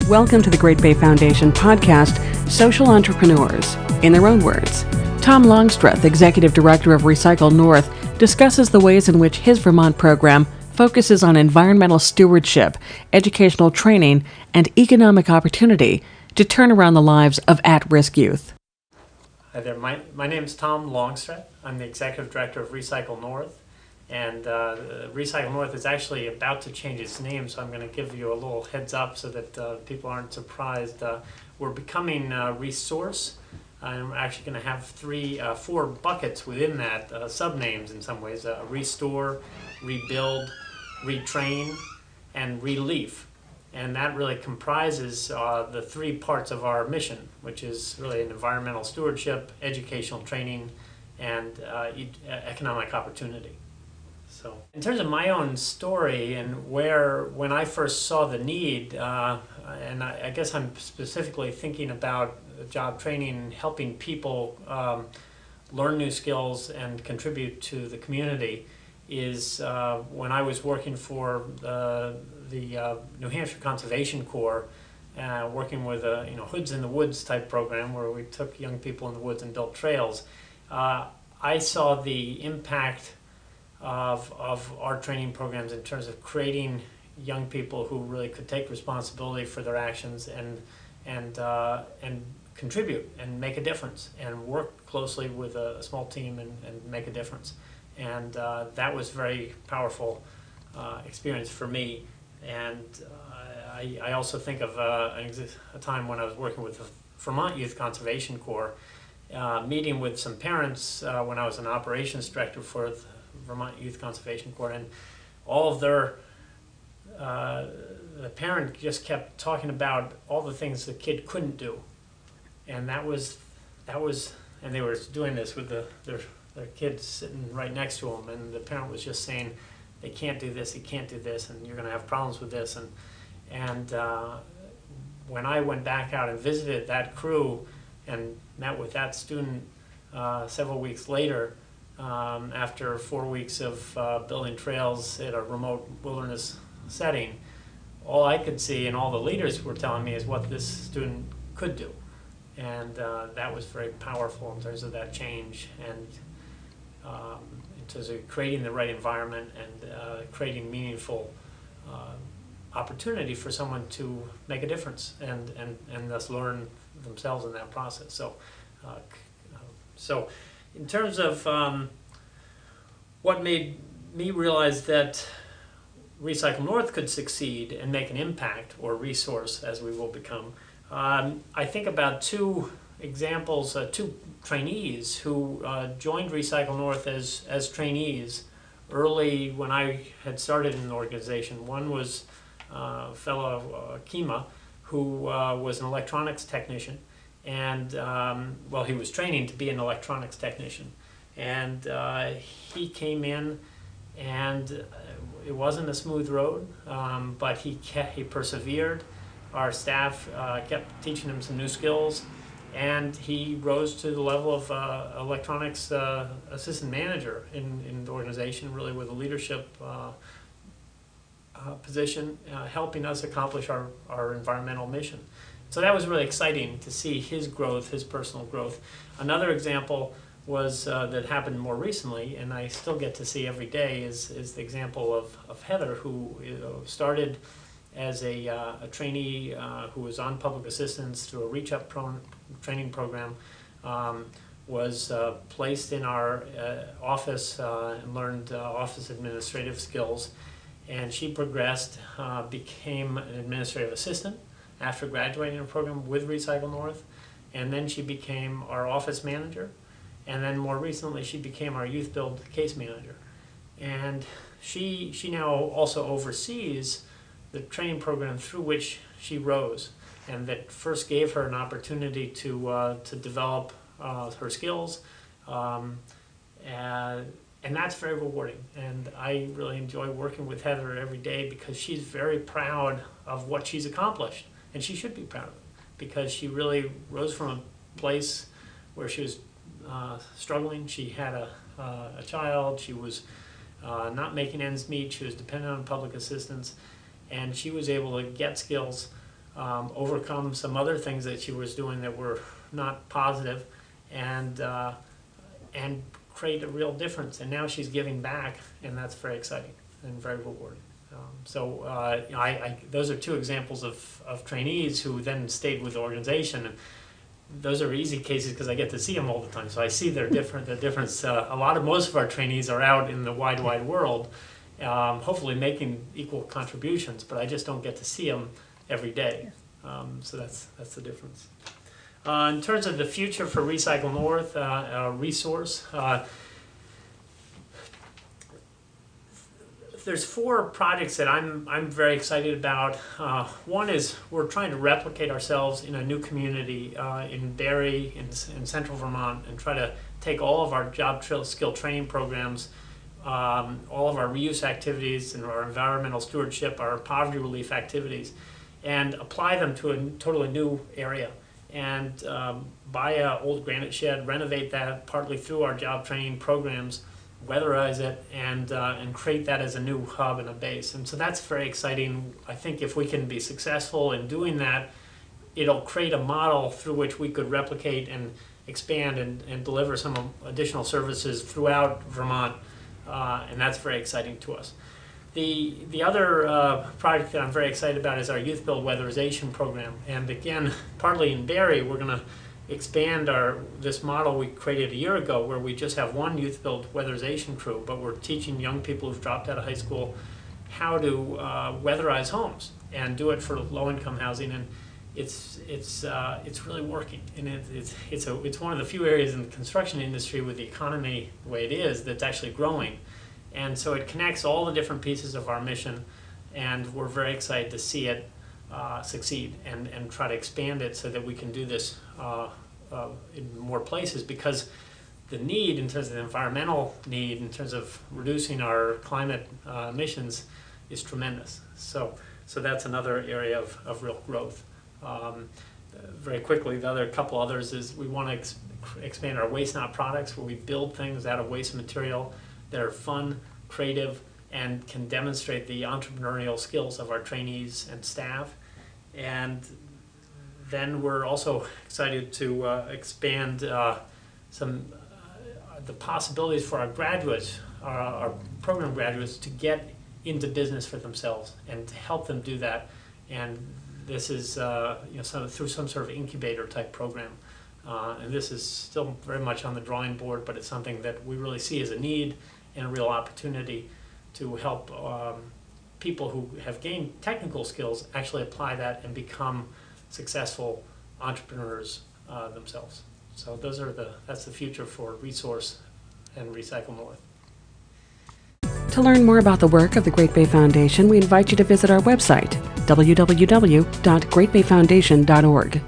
Welcome to the Great Bay Foundation podcast, Social Entrepreneurs. In their own words, Tom Longstreth, Executive Director of Recycle North, discusses the ways in which his Vermont program focuses on environmental stewardship, educational training, and economic opportunity to turn around the lives of at-risk youth. Hi there, my name is Tom Longstreth. I'm the Executive Director of Recycle North. And Recycle North is actually about to change its name, so I'm going to give you a little heads up so that people aren't surprised. We're becoming Resource. I'm actually going to have four buckets within that, sub-names in some ways: Restore, Rebuild, Retrain, and Relief. And that really comprises the three parts of our mission, which is really an environmental stewardship, educational training, and economic opportunity. So, in terms of my own story and when I first saw the need, and I guess I'm specifically thinking about job training, helping people learn new skills and contribute to the community, is when I was working for the New Hampshire Conservation Corps, working with a Hoods in the Woods type program where we took young people in the woods and built trails. I saw the impact of our training programs in terms of creating young people who really could take responsibility for their actions and contribute and make a difference and work closely with a small team and make a difference. And that was very powerful experience for me. And I also think of a time when I was working with the Vermont Youth Conservation Corps, meeting with some parents when I was an operations director for the Vermont Youth Conservation Corps, and all of the parent just kept talking about all the things the kid couldn't do, and that was, and they were doing this with their kids sitting right next to them, and the parent was just saying, they can't do this, he can't do this, and you're going to have problems with this, and when I went back out and visited that crew and met with that student several weeks later, after 4 weeks of building trails at a remote wilderness setting, all I could see and all the leaders were telling me is what this student could do. And that was very powerful in terms of that change and in terms of creating the right environment and creating meaningful opportunity for someone to make a difference and thus learn themselves in that process. So in terms of what made me realize that Recycle North could succeed and make an impact, or Resource as we will become, I think about two examples, two trainees who joined Recycle North as trainees early when I had started in the organization. One was a fellow, Kima, who was an electronics technician, and he was training to be an electronics technician, and he came in, and it wasn't a smooth road, but he persevered. Our staff kept teaching him some new skills, and he rose to the level of electronics assistant manager in the organization, really with a leadership position, helping us accomplish our environmental mission. So that was really exciting to see his growth, his personal growth. Another example was that happened more recently, and I still get to see every day, is the example of Heather, who started as a trainee who was on public assistance through a Reach Up training program, was placed in our office and learned office administrative skills, and she progressed, became an administrative assistant after graduating a program with Recycle North, and then she became our office manager, and then more recently she became our youth build case manager. And she now also oversees the training program through which she rose, and that first gave her an opportunity to develop her skills, and that's very rewarding. And I really enjoy working with Heather every day because she's very proud of what she's accomplished, and she should be proud of it, because she really rose from a place where she was struggling. She had a child. She was not making ends meet. She was dependent on public assistance, and she was able to get skills overcome some other things that she was doing that were not positive, and create a real difference. And now she's giving back, and that's very exciting and very rewarding. Those are two examples of trainees who then stayed with the organization. And those are easy cases because I get to see them all the time. So I see the difference. Most of our trainees are out in the wide world, hopefully making equal contributions, but I just don't get to see them every day. So that's the difference. In terms of the future for Recycle North, resource, there's 4 projects that I'm very excited about. One is we're trying to replicate ourselves in a new community in Barre, in central Vermont, and try to take all of our job skill training programs, all of our reuse activities and our environmental stewardship, our poverty relief activities, and apply them to a totally new area. And buy an old granite shed, renovate that partly through our job training programs, weatherize it, and create that as a new hub and a base. And so that's very exciting. I think if we can be successful in doing that, it'll create a model through which we could replicate and expand and deliver some additional services throughout Vermont, and that's very exciting to us. The other project that I'm very excited about is our Youth Build Weatherization program. And again, partly in Barre, we're going to expand this model we created a year ago, where we just have one Youth Build Weatherization crew, but we're teaching young people who've dropped out of high school how to weatherize homes and do it for low-income housing. And it's really working. And it's one of the few areas in the construction industry with the economy the way it is that's actually growing. And so it connects all the different pieces of our mission, and we're very excited to see it succeed and try to expand it so that we can do this in more places, because the need in terms of the environmental need, in terms of reducing our climate emissions, is tremendous. So that's another area of real growth. Very quickly, the other couple others is we want to expand our waste not products, where we build things out of waste material that are fun, creative, and can demonstrate the entrepreneurial skills of our trainees and staff. And then we're also excited to expand the possibilities for our graduates, our program graduates, to get into business for themselves and to help them do that. And this is through some sort of incubator type program. And this is still very much on the drawing board, but it's something that we really see as a need and a real opportunity to help people who have gained technical skills actually apply that and become successful entrepreneurs themselves. So that's the future for Resource and Recycle North. To learn more about the work of the Great Bay Foundation, we invite you to visit our website, www.greatbayfoundation.org.